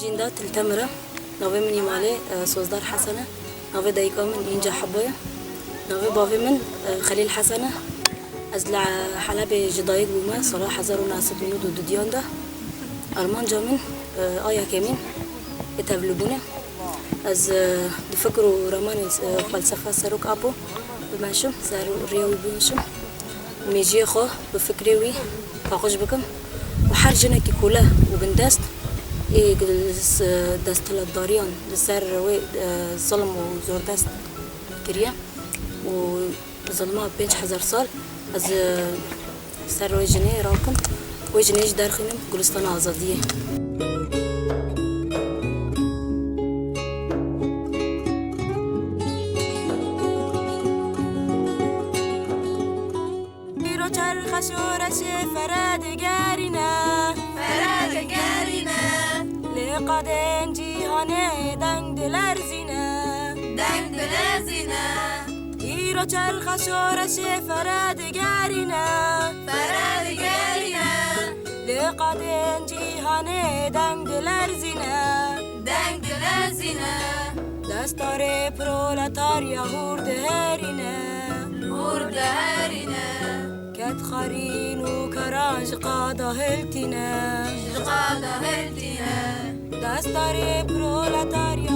جندات التمرة نوي من يمالي سوزدار حسنة نوي دايقا من إنجا حبوية نوي بافي من خليل حسنة أزلع حلبة جدايق بوما صلاح هزارو ناس دونو دو ديان ده أرمان جامن آيا كمين يتبلبونه از دفكروا رمان فلسفة سروك أبو بمشم سارو رياوي بمشم ميجي خو بفكري فاقوش بكم وحرجنا كي كلها وبندست إيه دست للداريان لسر ظلم وزور دست كريا وظلمها بينش حزر صال از سر وجني راكم وجنيش دارخنم قلستان آزادية خشورش فرادگارینا لقدن جیهانه دنگ دلرزینا ایرو چل خشورش فرادگارینا لقدن جیهانه دنگ دلرزینا دستار پرولتاریا هورد هرینه كات خارين وكراج قادا هلتنا دستاري برولاتاريا